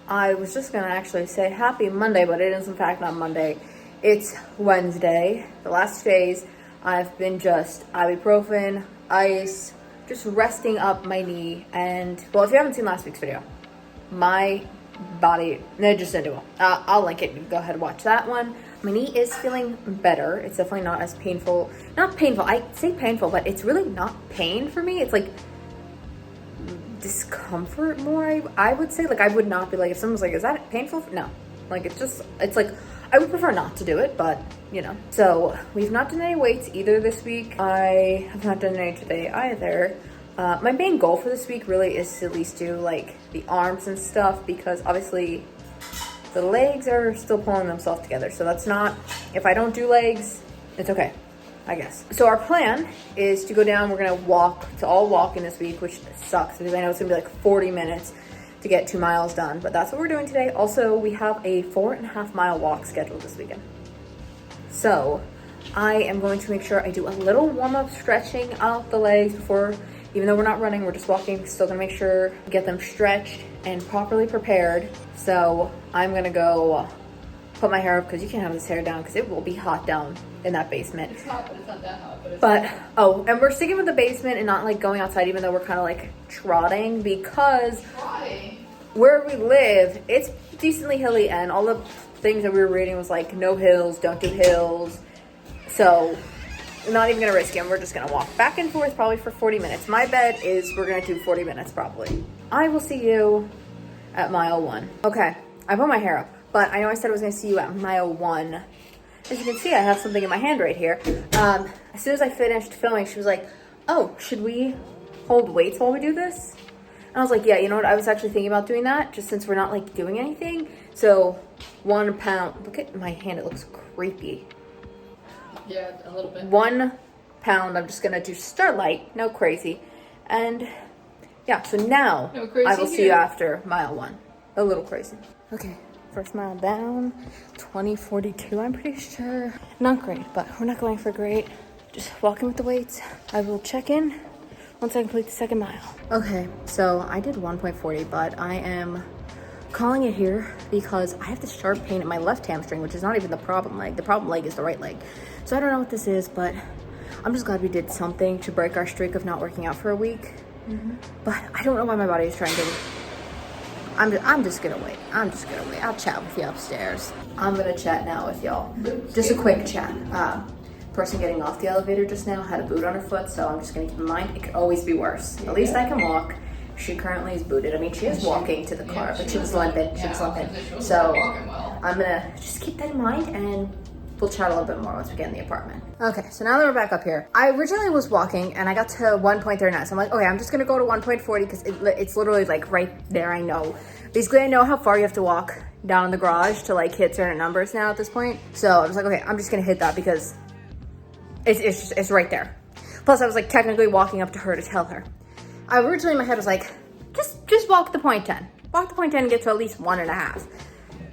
I was just gonna actually say happy Monday, but it is in fact not Monday. It's Wednesday. The last 2 days I've been just ibuprofen, ice, just resting up my knee. And well, if you haven't seen last week's video, my body, it just didn't do well. I'll link it. You can go ahead and watch that one. My knee is feeling better. It's definitely not as painful. Not painful. I say painful, but it's really not pain for me. It's like discomfort more, I would say. Like, I would not be like, if someone's like, is that painful? No. Like, it's like, I would prefer not to do it, but you know. So we've not done any weights either this week. I have not done any today either. My main goal for this week really is to at least do like the arms and stuff, because obviously the legs are still pulling themselves together. So that's not, if I don't do legs, it's okay, I guess. So our plan is to go down. We're gonna walk, to all walk in this week, which sucks because I know it's gonna be like 40 minutes to get 2 miles done, but that's what we're doing today. Also, we have a 4.5 mile walk scheduled this weekend. So I am going to make sure I do a little warm-up stretching out the legs before, even though we're not running, we're just walking. Still gonna make sure get them stretched and properly prepared. So I'm gonna go put my hair up, because you can't have this hair down because it will be hot down in that basement. It's hot, but it's not that hot. But oh, and we're sticking with the basement and not like going outside, even though we're kind of like trotting, because where we live, it's decently hilly, and all the things that we were reading was like no hills, don't do hills. So I'm not even gonna risk it. We're just gonna walk back and forth probably for 40 minutes. My bet is we're gonna do 40 minutes probably. I will see you at mile 1. Okay, I put my hair up, but I know I said I was gonna see you at mile 1. As you can see, I have something in my hand right here. As soon as I finished filming, she was like, oh, should we hold weights while we do this? And I was like, yeah, you know what? I was actually thinking about doing that, just since we're not like doing anything. So 1 pound, look at my hand, it looks creepy. Yeah, a little bit. 1 pound, I'm just gonna do start light, no crazy. And yeah, so now no crazy I will see you after mile 1. A little crazy. Okay. First mile down, 20:42, I'm pretty sure. Not great, but we're not going for great. Just walking with the weights. I will check in once I complete the second mile. Okay, so I did 1.40, but I am calling it here because I have this sharp pain in my left hamstring, which is not even the problem leg. The problem leg is the right leg. So I don't know what this is, but I'm just glad we did something to break our streak of not working out for a week. But I don't know why my body is trying to... I'm just gonna wait. I'll chat with you upstairs. I'm gonna chat now with y'all. Just a quick chat. Person getting off the elevator just now had a boot on her foot, so I'm just gonna keep in mind it could always be worse. At least I can walk. She currently is booted. I mean, she is walking to the car, but she was limping. So I'm gonna just keep that in mind, and we'll chat a little bit more once we get in the apartment. Okay, so now that we're back up here, I originally was walking and I got to 1.39. So I'm like, okay, I'm just gonna go to 1.40 because it's literally like right there, I know. Basically, I know how far you have to walk down in the garage to like hit certain numbers now at this point. So I was like, okay, I'm just gonna hit that because it's right there. Plus I was like technically walking up to her to tell her. I originally in my head was like, just walk the 0.10. Walk the 0.10 and get to at least 1.5.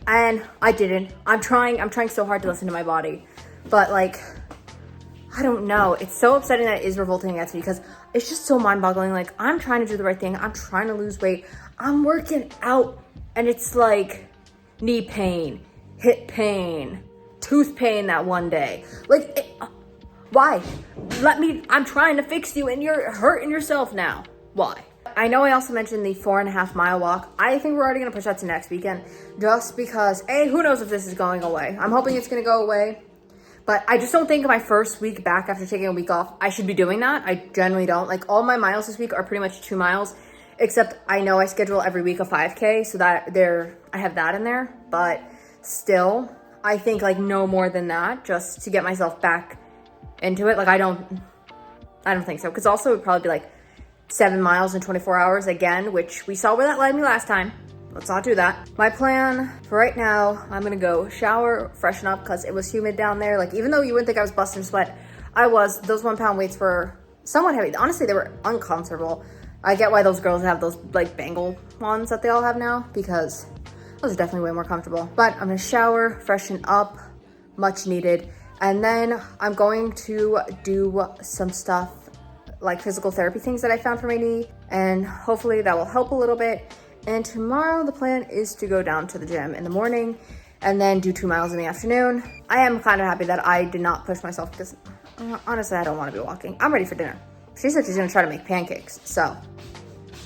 And I didn't. I'm trying so hard to listen to my body. But like, I don't know. It's so upsetting that it is revolting against me because it's just so mind-boggling. Like, I'm trying to do the right thing. I'm trying to lose weight. I'm working out and it's like knee pain, hip pain, tooth pain that one day. Like, why? I'm trying to fix you and you're hurting yourself now. Why? I know I also mentioned the 4.5 mile walk. I think we're already gonna push that to next weekend just because, who knows if this is going away. I'm hoping it's gonna go away, but I just don't think my first week back after taking a week off, I should be doing that. I generally don't. Like, all my miles this week are pretty much 2 miles, except I know I schedule every week a 5K, so that I have that in there, but still, I think like no more than that just to get myself back into it. Like, I don't think so, because also it would probably be like 7 miles in 24 hours again, which we saw where that led me last time. Let's not do that. My plan for right now, I'm gonna go shower, freshen up, because it was humid down there. Like, even though you wouldn't think I was busting sweat, I was. Those 1 pound weights were somewhat heavy. Honestly, they were uncomfortable. I get why those girls have those like bangle ones that they all have now, because those are definitely way more comfortable. But I'm gonna shower, freshen up, much needed. And then I'm going to do some stuff like physical therapy things that I found for my knee, and hopefully that will help a little bit. And tomorrow the plan is to go down to the gym in the morning and then do 2 miles in the afternoon. I am kind of happy that I did not push myself because honestly, I don't want to be walking. I'm ready for dinner. She said she's gonna try to make pancakes. So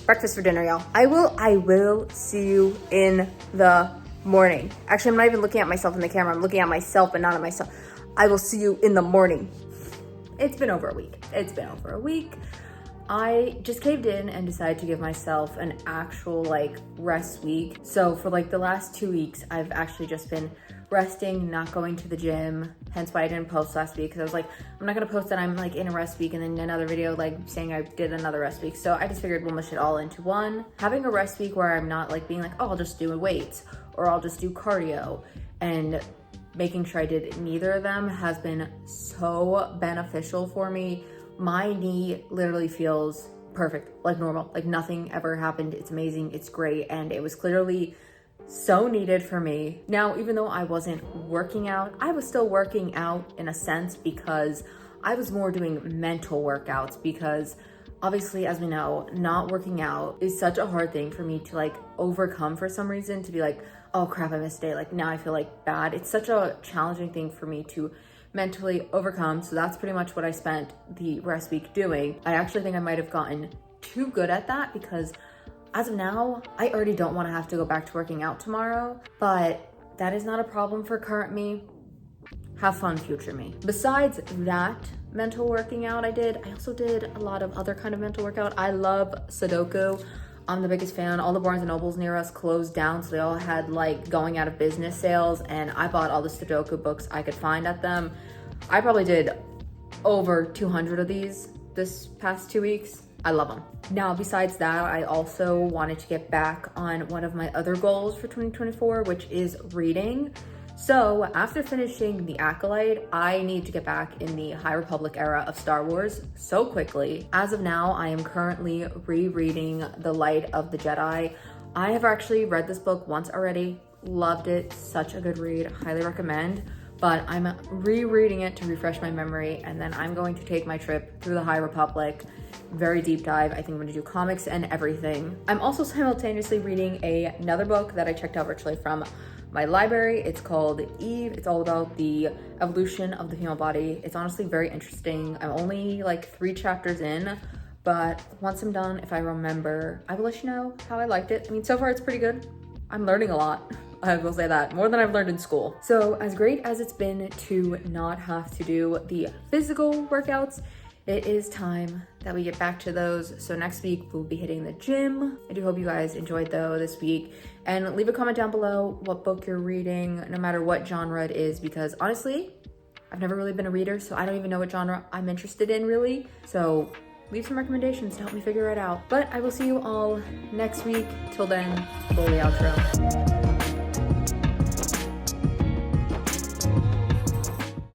breakfast for dinner, y'all. I will see you in the morning. Actually, I'm not even looking at myself in the camera. I'm looking at myself and not at myself. I will see you in the morning. It's been over a week. I just caved in and decided to give myself an actual like rest week. So for like the last 2 weeks, I've actually just been resting, not going to the gym. Hence why I didn't post last week, because I was like, I'm not gonna post that I'm like in a rest week and then another video like saying I did another rest week. So I just figured we'll mush it all into one. Having a rest week where I'm not like being like, oh, I'll just do weights or I'll just do cardio, and making sure I did neither of them has been so beneficial for me. My knee literally feels perfect, like normal, like nothing ever happened. It's amazing, it's great, and it was clearly so needed for me. Now, even though I wasn't working out, I was still working out in a sense, because I was more doing mental workouts, because obviously, as we know, not working out is such a hard thing for me to like overcome for some reason, to be like, oh crap, I missed a day, like now I feel like bad. It's such a challenging thing for me to mentally overcome. So that's pretty much what I spent the rest week doing. I actually think I might have gotten too good at that, because as of now, I already don't want to have to go back to working out tomorrow, but that is not a problem for current me. Have fun, future me. Besides that mental working out I also did a lot of other kind of mental workout. I love Sudoku. I'm the biggest fan. All the Barnes and Nobles near us closed down, so they all had like going out of business sales, and I bought all the Sudoku books I could find at them. I probably did over 200 of these this past 2 weeks. I love them. Now, besides that, I also wanted to get back on one of my other goals for 2024, which is reading. So after finishing The Acolyte, I need to get back in the High Republic era of Star Wars so quickly. As of now, I am currently rereading The Light of the Jedi. I have actually read this book once already, loved it, such a good read, highly recommend. But I'm rereading it to refresh my memory, and then I'm going to take my trip through the High Republic, very deep dive. I think I'm gonna do comics and everything. I'm also simultaneously reading another book that I checked out virtually from my library. It's called Eve. It's all about the evolution of the female body. It's honestly very interesting. I'm only like 3 chapters in, but once I'm done, if I remember, I will let you know how I liked it. I mean, so far it's pretty good. I'm learning a lot. I will say that, more than I've learned in school. So as great as it's been to not have to do the physical workouts, it is time that we get back to those. So next week we'll be hitting the gym. I do hope you guys enjoyed though this week, and leave a comment down below what book you're reading, no matter what genre it is, because honestly, I've never really been a reader, so I don't even know what genre I'm interested in really. So leave some recommendations to help me figure it out. But I will see you all next week. Till then, bully outro.